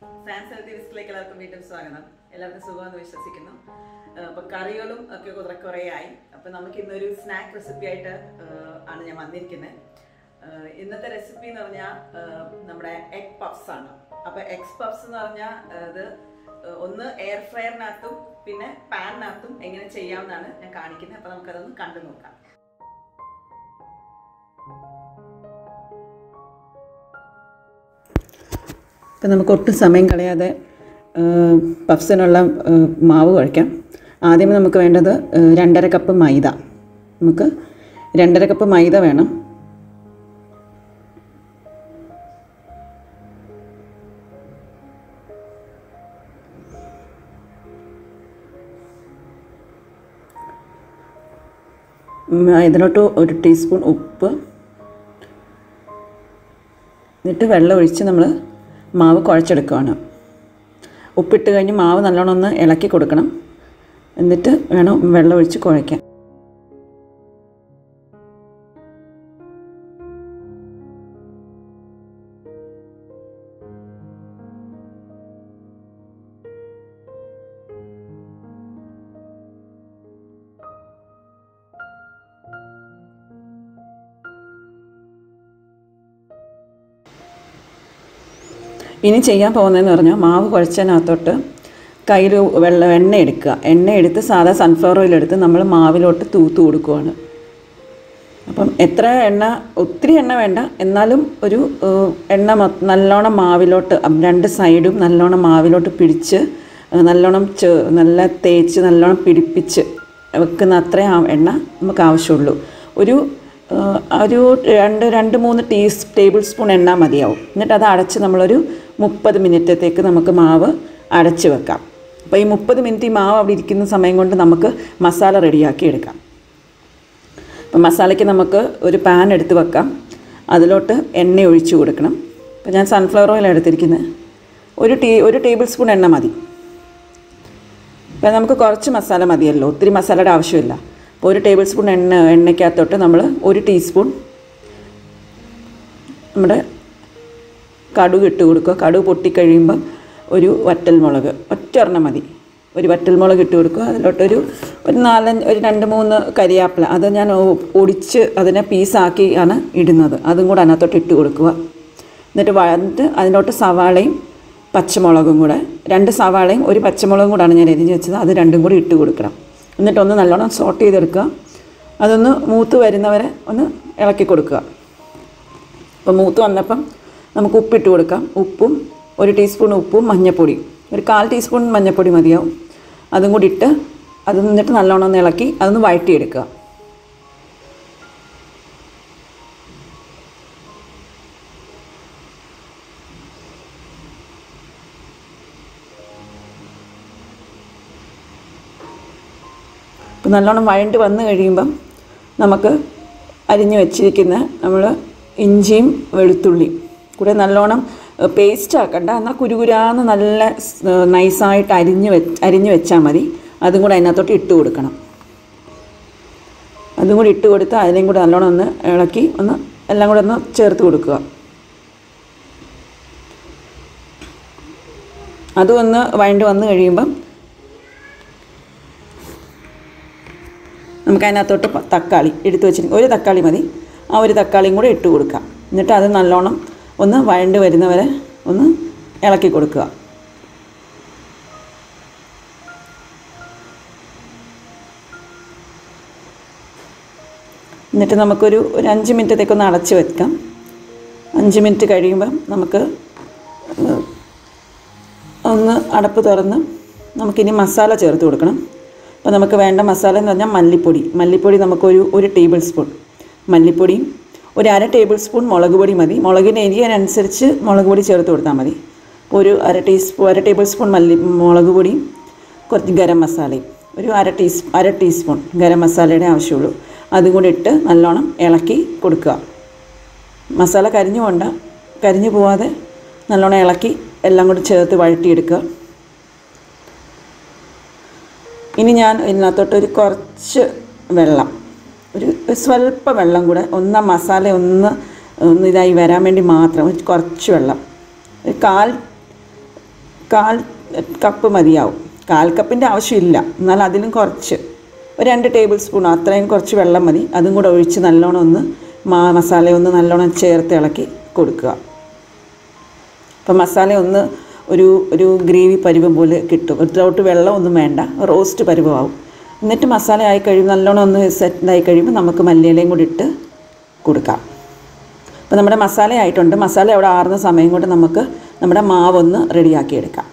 tbsp എല്ലാവർക്കും വീണ്ടും സ്വാഗതം. എല്ലാവർക്കും സുഖമെന്ന് വിശ്വസിക്കുന്നു. അപ്പോൾ കറികളും ഒക്കെ കുറേ ആയി. അപ്പോൾ നമുക്ക് ഇന്നൊരു സ്നാക്ക് റെസിപ്പി ആയിട്ട് ആണ് ഞാൻ വന്നിരിക്കുന്നത്. ഇന്നത്തെ റെസിപ്പി എന്ന് പറഞ്ഞാൽ നമ്മുടെ എഗ് പഫ്സ് ആണ്. അപ്പോൾ എഗ് പഫ്സ് എന്ന് പറഞ്ഞാൽ അത് ഒന്ന് എയർ ഫ്രയറിനകത്തും പിന്നെ പാനിനകത്തും എങ്ങനെ ചെയ്യാമെന്നാണ് ഞാൻ കാണിക്കുന്നത്. അപ്പോൾ നമുക്കതൊന്ന് കണ്ടു നോക്കാം. ഇപ്പം നമുക്ക് ഒട്ടും സമയം കളയാതെ പഫ്സിനുള്ള മാവ് കുഴയ്ക്കാം. ആദ്യമേ നമുക്ക് വേണ്ടത് 2.5 കപ്പ് മൈദ. നമുക്ക് 2.5 കപ്പ് മൈദ വേണം. ഇതിലോട്ട് 1 ടീസ്പൂൺ ഉപ്പ്, എന്നിട്ട് വെള്ളം ഒഴിച്ച് നമ്മൾ മാവ് കുഴച്ചെടുക്കുകയാണ്. ഉപ്പിട്ട് കഴിഞ്ഞ് മാവ് നല്ലോണം ഒന്ന് ഇളക്കി കൊടുക്കണം. എന്നിട്ട് വേണം വെള്ളം ഒഴിച്ച് കുഴയ്ക്കാൻ. ഇനി ചെയ്യാൻ പോകുന്നതെന്ന് പറഞ്ഞാൽ മാവ് കുഴച്ചതിനകത്തോട്ട് കയ്യിൽ എണ്ണ എടുക്കുക. എണ്ണ എടുത്ത് സാധാ സൺഫ്ലവർ ഓയിൽ എടുത്ത് നമ്മൾ മാവിലോട്ട് തൂത്ത് കൊടുക്കുകയാണ്. അപ്പം എത്ര എണ്ണ, ഒത്തിരി എണ്ണ വേണ്ട, എന്നാലും ഒരു എണ്ണ നല്ലോണം മാവിലോട്ട് 2 സൈഡും നല്ലോണം മാവിലോട്ട് പിടിച്ച് നല്ലോണം നല്ല തേച്ച് നല്ലോണം പിടിപ്പിച്ച് വെക്കുന്ന അത്രയും എണ്ണ നമുക്ക് ആവശ്യമുള്ളൂ. ഒരു 2-3 ടേബിൾ സ്പൂൺ എണ്ണ മതിയാവും. എന്നിട്ട് അത് അടച്ച് നമ്മളൊരു 30 മിനിറ്റത്തേക്ക് നമുക്ക് മാവ് അടച്ച് വെക്കാം. അപ്പോൾ ഈ 30 മിനിറ്റ് ഈ മാവ് അവിടെ ഇരിക്കുന്ന സമയം കൊണ്ട് നമുക്ക് മസാല റെഡിയാക്കി എടുക്കാം. അപ്പോൾ മസാലയ്ക്ക് നമുക്ക് ഒരു പാൻ എടുത്ത് വെക്കാം. അതിലോട്ട് എണ്ണ ഒഴിച്ച് കൊടുക്കണം. അപ്പോൾ ഞാൻ സൺഫ്ലവർ ഓയിൽ എടുത്തിരിക്കുന്നത്. ഒരു ടേബിൾ സ്പൂൺ എണ്ണ മതി. അപ്പോൾ നമുക്ക് കുറച്ച് മസാല മതിയല്ലോ, ഒത്തിരി മസാലയുടെ ആവശ്യമില്ല. അപ്പോൾ 1 ടേബിൾ സ്പൂൺ എണ്ണയ്ക്കകത്തോട്ട് നമ്മൾ 1 ടീസ്പൂൺ നമ്മുടെ കടുക് ഇട്ട് കൊടുക്കുക. കടുക് പൊട്ടിക്കഴിയുമ്പം ഒരു വറ്റൽമുളക്, ഒറ്റൊരെണ്ണം മതി, ഒരു വറ്റൽമുളക് ഇട്ട് കൊടുക്കുക. അതിലോട്ടൊരു 2-3 കരിയാപ്പില, അത് ഞാൻ ഒടിച്ച് അതിനെ പീസാക്കിയാണ് ഇടുന്നത്, അതും കൂടെ അതിനകത്തോട്ട് ഇട്ട് കൊടുക്കുക. എന്നിട്ട് അതിലോട്ട് സവാളയും പച്ചമുളകും കൂടെ, 2 സവാളയും 1 പച്ചമുളകും കൂടാണ് ഞാൻ എരിഞ്ഞ് വെച്ചത്, അത് രണ്ടും കൂടി ഇട്ട് കൊടുക്കണം. എന്നിട്ടൊന്ന് നല്ലോണം സോട്ട് ചെയ്തെടുക്കുക. അതൊന്ന് മൂത്ത് വരുന്നവരെ ഒന്ന് ഇളക്കി കൊടുക്കുക. അപ്പോൾ മൂത്ത് വന്നപ്പം നമുക്ക് ഉപ്പിട്ട് കൊടുക്കാം. ഉപ്പും 1 ടീസ്പൂൺ ഉപ്പും മഞ്ഞൾപ്പൊടി, ഒരു 1/4 ടീസ്പൂൺ മഞ്ഞൾപ്പൊടി മതിയാവും. അതും കൂടി ഇട്ട് അത് നിന്നിട്ട് നല്ലോണം ഒന്ന് ഇളക്കി അതൊന്ന് വഴറ്റിയെടുക്കുക. അപ്പോൾ നല്ലോണം വഴണ്ട് വന്ന് കഴിയുമ്പം നമുക്ക് അരിഞ്ഞ് വെച്ചിരിക്കുന്ന നമ്മൾ ഇഞ്ചിയും വെളുത്തുള്ളിയും കൂടെ നല്ലോണം പേസ്റ്റ് ആക്കണ്ട, എന്നാൽ കുരുകുരാന്ന് നല്ല നൈസായിട്ട് അരിഞ്ഞ് വെച്ചാൽ മതി. അതും കൂടെ അതിനകത്തോട്ട് ഇട്ട് കൊടുക്കണം. അതും കൂടി ഇട്ട് കൊടുത്ത് അതിനെയും കൂടെ നല്ലോണം ഒന്ന് ഇളക്കി ഒന്ന് എല്ലാം കൂടെ ഒന്ന് ചേർത്ത് കൊടുക്കുക. അതും ഒന്ന് വഴണ്ട് വന്ന് കഴിയുമ്പം നമുക്ക് അതിനകത്തോട്ട് തക്കാളി എടുത്ത് വെച്ചിരിക്കും, 1 തക്കാളി മതി. ആ 1 തക്കാളിയും കൂടെ ഇട്ട് കൊടുക്കാം. എന്നിട്ട് അത് നല്ലോണം ഒന്ന് വഴണ്ട് വരുന്നവരെ ഒന്ന് ഇളക്കി കൊടുക്കുക. എന്നിട്ട് നമുക്കൊരു 5 മിനിറ്റത്തേക്കൊന്ന് അടച്ച് വെക്കാം. 5 മിനിറ്റ് കഴിയുമ്പം നമുക്ക് ഒന്ന് അടപ്പ് തുറന്ന് നമുക്കിനി മസാല ചേർത്ത് കൊടുക്കണം. അപ്പോൾ നമുക്ക് വേണ്ട മസാല എന്ന് പറഞ്ഞാൽ മല്ലിപ്പൊടി നമുക്കൊരു 1 ടേബിൾ സ്പൂൺ മല്ലിപ്പൊടിയും 1/2 ടേബിൾ സ്പൂൺ മുളക് പൊടി മതി. മുളകിന് എരിയനുസരിച്ച് മുളക് പൊടി ചേർത്ത് കൊടുത്താൽ മതി. ഒരു 1 ടേബിൾ സ്പൂൺ മുളക് പൊടിയും കുറച്ച് ഗരം മസാലയും, ഒരു 1/2 ടീസ്പൂൺ ഗരം മസാലയുടെ ആവശ്യമുള്ളൂ. അതും കൂടി ഇട്ട് നല്ലോണം ഇളക്കി കൊടുക്കുക. മസാല കരിഞ്ഞു പോവാതെ നല്ലോണം ഇളക്കി എല്ലാം കൂടി ചേർത്ത് വഴറ്റിയെടുക്കുക. ഇനി ഞാൻ ഇതിനകത്തോട്ടൊരു കുറച്ച് വെള്ളം, ഒരു സ്വല്പം വെള്ളം കൂടെ, മസാല ഒന്ന് ഇതായി വരാൻ വേണ്ടി മാത്രം കുറച്ച് വെള്ളം, ഒരു 1/4 കപ്പ് മതിയാവും. 1/4 കപ്പിൻ്റെ ആവശ്യമില്ല, എന്നാൽ അതിലും കുറച്ച് ഒരു 2 ടേബിൾ സ്പൂൺ അത്രയും കുറച്ച് വെള്ളം മതി. അതും കൂടെ ഒഴിച്ച് നല്ലോണം ഒന്ന് മസാലയൊന്ന് നല്ലോണം ചേർത്ത് ഇളക്കി കൊടുക്കുക. അപ്പം മസാല ഒന്ന് ഒരു ഗ്രേവി പരുവം പോലെ കിട്ടും. ഇതിലോട്ട് വെള്ളം ഒന്നും വേണ്ട, റോസ്റ്റ് പരുവമാവും. എന്നിട്ട് മസാല ആയി കഴിയുമ്പോൾ നല്ലോണം ഒന്ന് സെറ്റായി കഴിയുമ്പോൾ നമുക്ക് മല്ലിയിലയും കൂടി ഇട്ട് കൊടുക്കാം. അപ്പോൾ നമ്മുടെ മസാല ആയിട്ടുണ്ട്. മസാല അവിടെ ആറുന്ന സമയം കൊണ്ട് നമുക്ക് നമ്മുടെ മാവൊന്ന് റെഡിയാക്കി എടുക്കാം.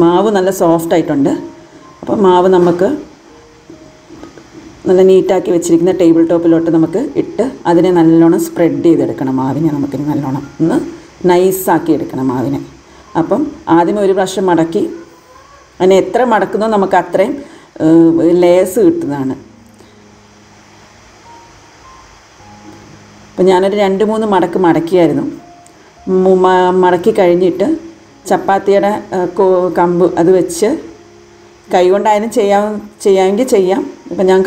മാവ് നല്ല സോഫ്റ്റ് ആയിട്ടുണ്ട്. അപ്പോൾ മാവ് നമുക്ക് നല്ല നീറ്റാക്കി വെച്ചിരിക്കുന്ന ടേബിൾ ടോപ്പിലോട്ട് നമുക്ക് ഇട്ട് അതിനെ നല്ലോണം സ്പ്രെഡ് ചെയ്തെടുക്കണം. മാവിനെ നമുക്കിനി നല്ലോണം ഒന്ന് നൈസാക്കി എടുക്കണം മാവിനെ. അപ്പം ആദ്യമേ ഒരു പ്രാവശ്യം മടക്കി, അതിനെ എത്ര മടക്കുന്നോ നമുക്ക് അത്രയും ലേസ് കിട്ടുന്നതാണ്. അപ്പം ഞാനൊരു 2-3 മടക്ക് മടക്കിയായിരുന്നു. മടക്കി കഴിഞ്ഞിട്ട് ചപ്പാത്തിയുടെ കമ്പ് അത് വെച്ച് കൈ കൊണ്ടായാലും ചെയ്യാമെങ്കിൽ ചെയ്യാം. ഇപ്പം ഞാൻ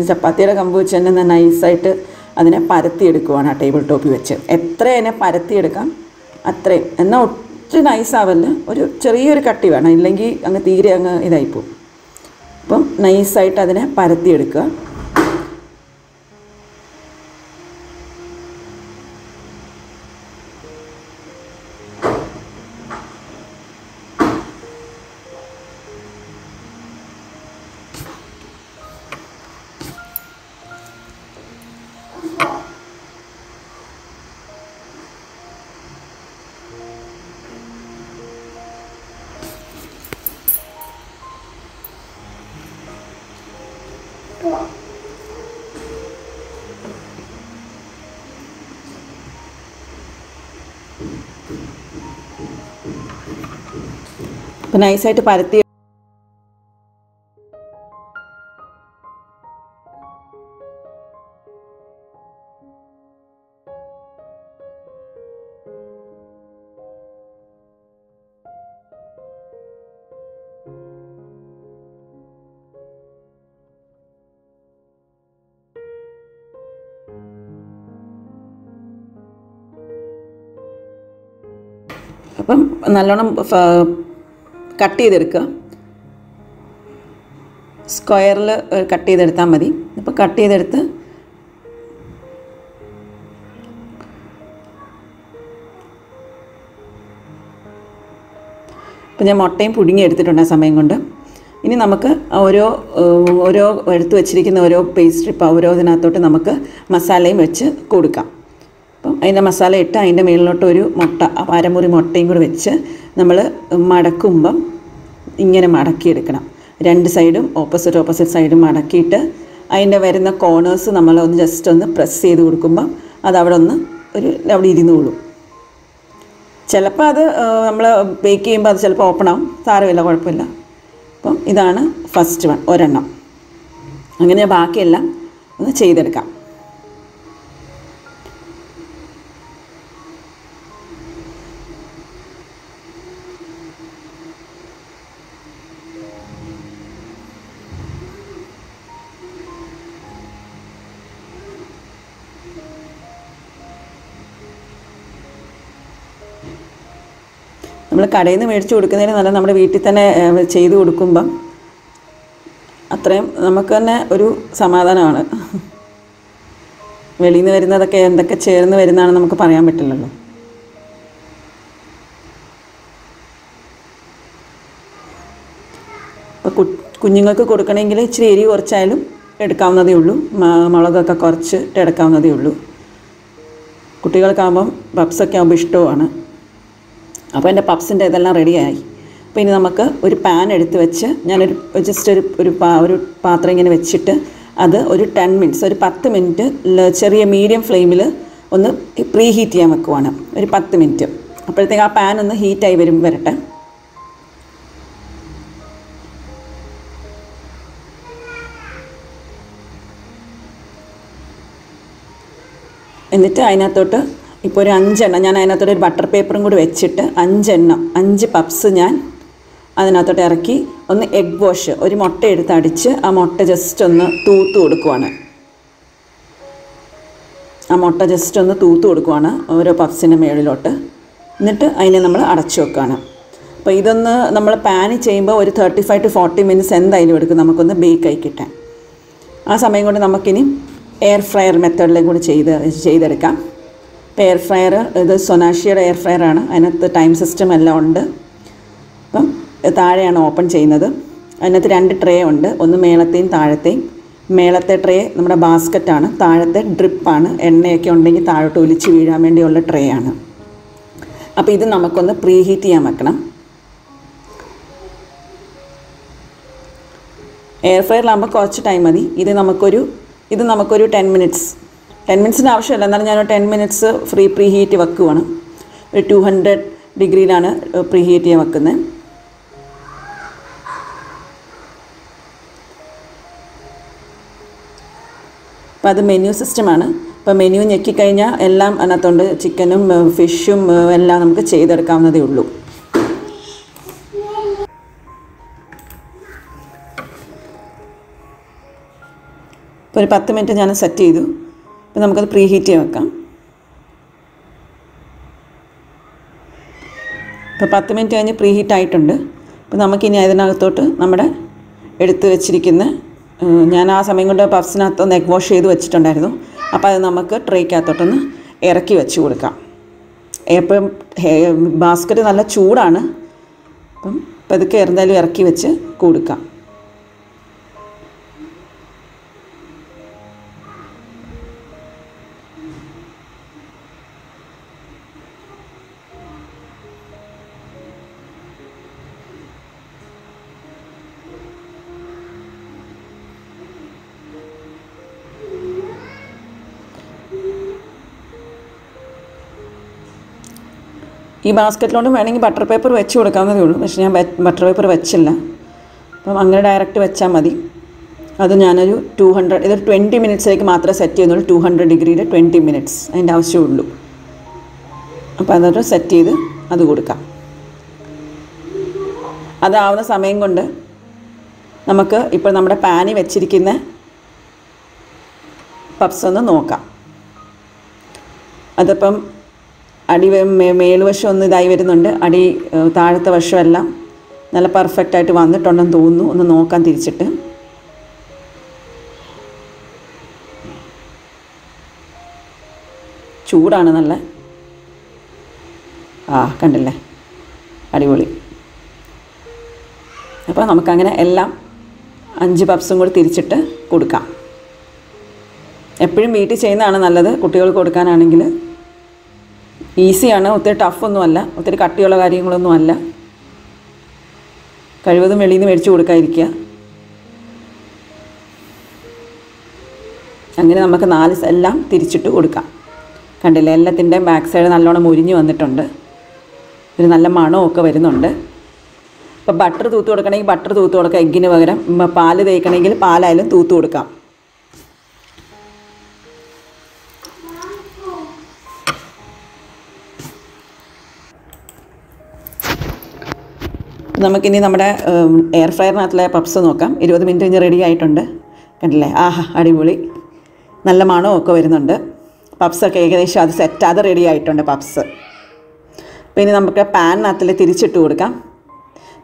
ചപ്പാത്തിയുടെ കമ്പ് വെച്ച് തന്നെ നൈസായിട്ട് അതിനെ പരത്തിയെടുക്കുവാണ് ആ ടേബിൾ ടോപ്പിൽ വെച്ച്. എത്ര അതിനെ പരത്തിയെടുക്കാം അത്രയും. എന്നാൽ ഒത്തിരി നൈസാവല്ല, ഒരു ചെറിയൊരു കട്ടി വേണം, ഇല്ലെങ്കിൽ അങ്ങ് തീരെ അങ്ങ് ഇതായിപ്പോവും. അപ്പം നൈസായിട്ട് അതിനെ പരത്തിയെടുക്കുക. അപ്പം നൈസായിട്ട് പരത്തി അപ്പം നല്ലോണം കട്ട് ചെയ്തെടുക്കുക. സ്ക്വയറിൽ കട്ട് ചെയ്തെടുത്താൽ മതി. അപ്പോൾ കട്ട് ചെയ്തെടുത്ത് ഇപ്പം ഞാൻ മുട്ടയും പുഴുങ്ങി എടുത്തിട്ടുണ്ട് ആ സമയം കൊണ്ട്. ഇനി നമുക്ക് ഓരോ എടുത്ത് വെച്ചിരിക്കുന്ന ഓരോ പേസ്ട്രി ഓരോതിനകത്തോട്ട് നമുക്ക് മസാലയും വെച്ച് കൊടുക്കാം. അപ്പം അതിൻ്റെ മസാല ഇട്ട് അതിൻ്റെ മുകളിലോട്ട് ഒരു മുട്ട, അരമുറി മുട്ടയും കൂടി വെച്ച് നമ്മൾ മടക്കുമ്പം ഇങ്ങനെ മടക്കിയെടുക്കണം. 2 സൈഡും ഓപ്പോസിറ്റ് സൈഡും മടക്കിയിട്ട് അതിൻ്റെ വരുന്ന കോർണേഴ്സ് നമ്മളൊന്ന് ജസ്റ്റ് ഒന്ന് പ്രസ് ചെയ്ത് കൊടുക്കുമ്പം അതവിടെ അവിടെ ഇരുന്നോളും. ചിലപ്പോൾ അത് നമ്മൾ ബേക്ക് ചെയ്യുമ്പോൾ അത് ചിലപ്പോൾ ഓപ്പൺ ആവും, സാരമില്ല, കുഴപ്പമില്ല. അപ്പം ഇതാണ് ഫസ്റ്റ് ഒരെണ്ണം. അങ്ങനെ ബാക്കിയെല്ലാം ഒന്ന് ചെയ്തെടുക്കാം. നമ്മൾ കടയിൽ നിന്ന് മേടിച്ച് കൊടുക്കുന്നതിന് നല്ല നമ്മുടെ വീട്ടിൽ തന്നെ ചെയ്ത് കൊടുക്കുമ്പം അത്രയും നമുക്ക് തന്നെ ഒരു സമാധാനമാണ്. വെളിയിൽ നിന്ന് വരുന്നതൊക്കെ എന്തൊക്കെ ചേർന്ന് വരുന്നതാണെന്ന് നമുക്ക് പറയാൻ പറ്റില്ലല്ലോ. അപ്പോൾ കുഞ്ഞുങ്ങൾക്ക് കൊടുക്കണമെങ്കിൽ ഇച്ചിരി എരി കുറച്ചായാലും എടുക്കാവുന്നതേ ഉള്ളൂ. മുളകൊക്കെ കുറച്ചിട്ട് എടുക്കാവുന്നതേ ഉള്ളൂ. കുട്ടികൾക്കാകുമ്പം പപ്സൊക്കെ ആകുമ്പോൾ ഇഷ്ടവുമാണ്. അപ്പോൾ എൻ്റെ പപ്സിൻ്റെ ഇതെല്ലാം റെഡിയായി. അപ്പോൾ ഇനി നമുക്ക് ഒരു പാൻ എടുത്ത് വെച്ച് ഞാനൊരു ജസ്റ്റ് ഒരു പാത്രം ഇങ്ങനെ വെച്ചിട്ട് അത് ഒരു 10 മിനിറ്റ്സ്, ഒരു 10 മിനിറ്റ് ചെറിയ മീഡിയം ഫ്ലെയിമിൽ ഒന്ന് പ്രീ ഹീറ്റ് ചെയ്യാൻ വെക്കുവാണ്. ഒരു 10 മിനിറ്റ്. അപ്പോഴത്തേക്ക് ആ പാൻ ഒന്ന് ഹീറ്റായി വരട്ടെ. എന്നിട്ട് അതിനകത്തോട്ട് ഇപ്പോൾ ഒരു 5 എണ്ണം ഞാൻ അതിനകത്തോട്ട് ഒരു ബട്ടർ പേപ്പറും കൂടി വെച്ചിട്ട് 5 പപ്സ് ഞാൻ അതിനകത്തോട്ട് ഇറക്കി ഒന്ന് എഗ് വാഷ്, ഒരു മുട്ട എടുത്ത് അടിച്ച് ആ മുട്ട ജസ്റ്റ് ഒന്ന് തൂത്ത് കൊടുക്കുവാണ്. ഓരോ പപ്സിൻ്റെ മേളിലോട്ട്. എന്നിട്ട് അതിനെ നമ്മൾ അടച്ചു വെക്കുകയാണ്. അപ്പോൾ ഇതൊന്ന് നമ്മൾ പാനിൽ ചെയ്യുമ്പോൾ ഒരു 35 to 40 മിനിറ്റ്സ് എന്തായാലും എടുക്കും നമുക്കൊന്ന് ബേക്കായി കിട്ടാൻ. ആ സമയം കൊണ്ട് നമുക്കിനി എയർ ഫ്രയർ മെത്തേഡിലേക്ക് കൂടി ചെയ്തെടുക്കാം. ഇപ്പോൾ എയർ ഫ്രയർ ഇത് സൊനാഷിയുടെ എയർ ഫ്രയറാണ്. അതിനകത്ത് ടൈം സിസ്റ്റം എല്ലാം ഉണ്ട്. അപ്പം താഴെയാണ് ഓപ്പൺ ചെയ്യുന്നത്. അതിനകത്ത് 2 ട്രേ ഉണ്ട്. ഒന്ന് മേളത്തെയും താഴത്തെയും. മേളത്തെ ട്രേ നമ്മുടെ ബാസ്ക്കറ്റാണ്, താഴത്തെ ഡ്രിപ്പാണ്. എണ്ണയൊക്കെ ഉണ്ടെങ്കിൽ താഴോട്ട് ഒലിച്ച് വീഴാൻ വേണ്ടിയുള്ള ട്രേ ആണ്. അപ്പോൾ ഇത് നമുക്കൊന്ന് പ്രീ ഹീറ്റ് ചെയ്യാൻ വെക്കണം. എയർ ഫ്രയറിലാകുമ്പോൾ കുറച്ച് ടൈം മതി. ഇത് നമുക്കൊരു 10 മിനിറ്റ്സിന് ആവശ്യമില്ല, എന്നാലും ഞാനൊരു 10 മിനിറ്റ്സ് പ്രീ ഹീറ്റ് വെക്കുവാണ്. ഒരു 200 ഡിഗ്രിയിലാണ് പ്രീ ഹീറ്റ് ചെയ്യാൻ വെക്കുന്നത്. അപ്പോൾ അത് മെനു സിസ്റ്റമാണ്. അപ്പോൾ മെനു ഞെക്കിക്കഴിഞ്ഞാൽ എല്ലാം അതിനകത്തുണ്ട്. ചിക്കനും ഫിഷും എല്ലാം നമുക്ക് ചെയ്തെടുക്കാവുന്നതേ ഉള്ളൂ. ഇപ്പോൾ ഒരു 10 മിനിറ്റ് ഞാൻ സെറ്റ് ചെയ്തു. അപ്പോൾ നമുക്കത് പ്രീ ഹീറ്റ് ചെയ്യാൻ വെക്കാം. ഇപ്പോൾ 10 മിനിറ്റ് കഴിഞ്ഞ് പ്രീ ഹീറ്റ് ആയിട്ടുണ്ട്. അപ്പോൾ നമുക്കിനി അതിനകത്തോട്ട് നമ്മുടെ എടുത്ത് വെച്ചിരിക്കുന്ന ഞാൻ ആ സമയം കൊണ്ട് പഫ്സിനകത്തൊന്ന് എഗ് വാഷ് ചെയ്ത് വെച്ചിട്ടുണ്ടായിരുന്നു. അപ്പോൾ അത് നമുക്ക് ട്രേക്കകത്തോട്ടൊന്ന് ഇറക്കി വെച്ച് കൊടുക്കാം. ഇപ്പം ബാസ്ക്കറ്റ് നല്ല ചൂടാണ്. അപ്പം പതുക്കെ എന്തായാലും ഇറക്കി വെച്ച് കൊടുക്കാം. ഈ ബാസ്ക്കറ്റിലോട്ട് വേണമെങ്കിൽ ബട്ടർ പേപ്പർ വെച്ച് കൊടുക്കാവുന്നതേ ഉള്ളൂ. പക്ഷേ ഞാൻ ബട്ടർ പേപ്പർ വെച്ചില്ല. അപ്പം അങ്ങനെ ഡയറക്റ്റ് വെച്ചാൽ മതി. അത് ഞാനൊരു 200 ഇതൊരു 20 മിനിറ്റ്സിലേക്ക് മാത്രമേ സെറ്റ് ചെയ്യുന്നുള്ളൂ. 200 ഡിഗ്രിയിൽ 20 മിനിറ്റ്സ് അതിൻ്റെ ആവശ്യമുള്ളൂ. അപ്പോൾ അതൊരു സെറ്റ് ചെയ്ത് അത് കൊടുക്കാം. അതാവുന്ന സമയം കൊണ്ട് നമുക്ക് ഇപ്പോൾ നമ്മുടെ പാനിൽ വെച്ചിരിക്കുന്ന പഫ്സ് ഒന്ന് നോക്കാം. അതിപ്പം അടി മേൽവശം ഒന്ന് ഇതായി വരുന്നുണ്ട്. താഴത്തെ വശമെല്ലാം നല്ല പെർഫെക്റ്റായിട്ട് വന്നിട്ടുണ്ടെന്ന് തോന്നുന്നു. ഒന്ന് നോക്കാൻ തിരിച്ചിട്ട്. ചൂടാണ് നല്ല. കണ്ടില്ലേ, അടിപൊളി. അപ്പോൾ നമുക്കങ്ങനെ എല്ലാം 5 പഫ്സും കൂടി തിരിച്ചിട്ട് കൊടുക്കാം. എപ്പോഴും വീട്ടിൽ ചെയ്യുന്നതാണ് നല്ലത്. കുട്ടികൾക്ക് കൊടുക്കാനാണെങ്കിൽ ഈസിയാണ്. ഒത്തിരി ടഫൊന്നുമല്ല, ഒത്തിരി കട്ടിയുള്ള കാര്യങ്ങളൊന്നുമല്ല. കഴിവതും വെളിയിൽ നിന്ന് മേടിച്ച് കൊടുക്കാതിരിക്കുക. അങ്ങനെ നമുക്ക് 4 എല്ലാം തിരിച്ചിട്ട് കൊടുക്കാം. കണ്ടില്ലേ, എല്ലാത്തിൻ്റെയും ബാക്ക് സൈഡ് നല്ലോണം മുരിഞ്ഞ് വന്നിട്ടുണ്ട്. ഒരു നല്ല മണമൊക്കെ വരുന്നുണ്ട്. ഇപ്പോൾ ബട്ടർ തൂത്ത് കൊടുക്കണമെങ്കിൽ ബട്ടർ തൂത്ത് കൊടുക്കാം. എഗ്ഗിന് പകരം പാല് തേക്കണമെങ്കിൽ പാലായാലും തൂത്ത് കൊടുക്കാം. നമുക്കിനി നമ്മുടെ എയർ ഫ്രയറിനകത്തുള്ള പഫ്സ് നോക്കാം. 20 മിനിറ്റ് കഴിഞ്ഞ് റെഡി ആയിട്ടുണ്ട്. കണ്ടില്ലേ, അടിപൊളി. നല്ല മണമൊക്കെ വരുന്നുണ്ട്. പഫ്സൊക്കെ ഏകദേശം അത് റെഡി ആയിട്ടുണ്ട് പഫ്സ്. അപ്പോൾ ഇനി നമുക്ക് പാനിനകത്തിൽ തിരിച്ചിട്ട് കൊടുക്കാം.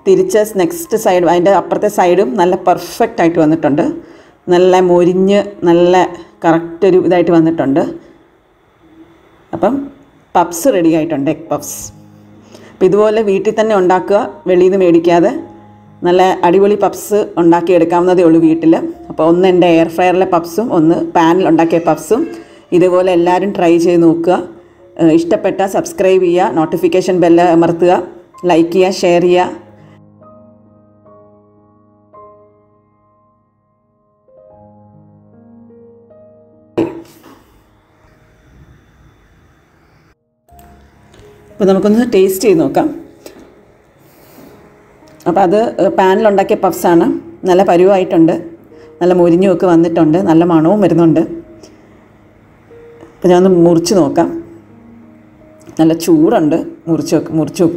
തിരിച്ച് നെക്സ്റ്റ് സൈഡ് അതിൻ്റെ അപ്പുറത്തെ സൈഡും നല്ല പെർഫെക്റ്റായിട്ട് വന്നിട്ടുണ്ട്. നല്ല മൊരിഞ്ഞ് നല്ല കറക്റ്റ് ഒരു ഇതായിട്ട് വന്നിട്ടുണ്ട്. അപ്പം പഫ്സ് റെഡി ആയിട്ടുണ്ട്, എഗ് പഫ്സ്. അപ്പോൾ ഇതുപോലെ വീട്ടിൽ തന്നെ ഉണ്ടാക്കുക, വെളിയിൽ നിന്ന് മേടിക്കാതെ. നല്ല അടിപൊളി പഫ്സ് ഉണ്ടാക്കിയെടുക്കാവുന്നതേ ഉള്ളൂ വീട്ടിൽ. അപ്പോൾ ഒന്ന് എൻ്റെ എയർ ഫ്രയറിലെ പഫ്സും ഒന്ന് പാനിൽ ഉണ്ടാക്കിയ പഫ്സും ഇതുപോലെ എല്ലാവരും ട്രൈ ചെയ്ത് നോക്കുക. ഇഷ്ടപ്പെട്ടാൽ സബ്സ്ക്രൈബ് ചെയ്യുക, നോട്ടിഫിക്കേഷൻ ബെല്ല് അമർത്തുക, ലൈക്ക് ചെയ്യുക, ഷെയർ ചെയ്യുക. അപ്പോൾ നമുക്കൊന്ന് ടേസ്റ്റ് ചെയ്ത് നോക്കാം. അപ്പോൾ അത് പാനിലുണ്ടാക്കിയ പഫ്സാണ്. നല്ല പരുവായിട്ടുണ്ട്, നല്ല മുരിഞ്ഞുമൊക്കെ വന്നിട്ടുണ്ട്, നല്ല മണവും വരുന്നുണ്ട്. അപ്പോൾ ഞാനൊന്ന് മുറിച്ച് നോക്കാം. നല്ല ചൂടുണ്ട്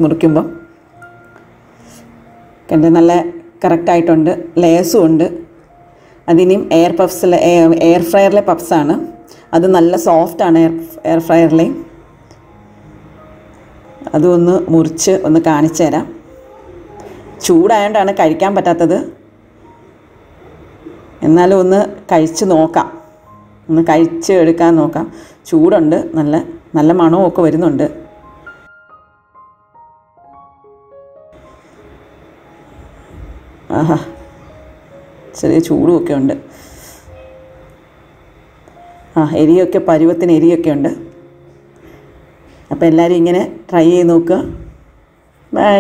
മുറിക്കുമ്പോൾ. കണ്ട് നല്ല കറക്റ്റായിട്ടുണ്ട്, ലേസും ഉണ്ട്. അതിനും എയർ ഫ്രയറിലെ പഫ്സാണ്. അത് നല്ല സോഫ്റ്റാണ് എയർ ഫ്രയറിലെ. അതൊന്ന് മുറിച്ച് ഒന്ന് കാണിച്ചു തരാം. ചൂടായതുകൊണ്ടാണ് കഴിക്കാൻ പറ്റാത്തത്. എന്നാലും ഒന്ന് കഴിച്ച് നോക്കാം, ഒന്ന് കഴിച്ച് എടുക്കാൻ നോക്കാം. ചൂടുണ്ട്, നല്ല നല്ല മണമൊക്കെ വരുന്നുണ്ട്. ആഹാ, ചെറിയ ചൂടുമൊക്കെ ഉണ്ട്. എരിയൊക്കെ പരുവത്തിന് എരിയൊക്കെ ഉണ്ട്. അപ്പോൾ എല്ലാവരും ഇങ്ങനെ ട്രൈ ചെയ്ത് നോക്കുക. ബൈ.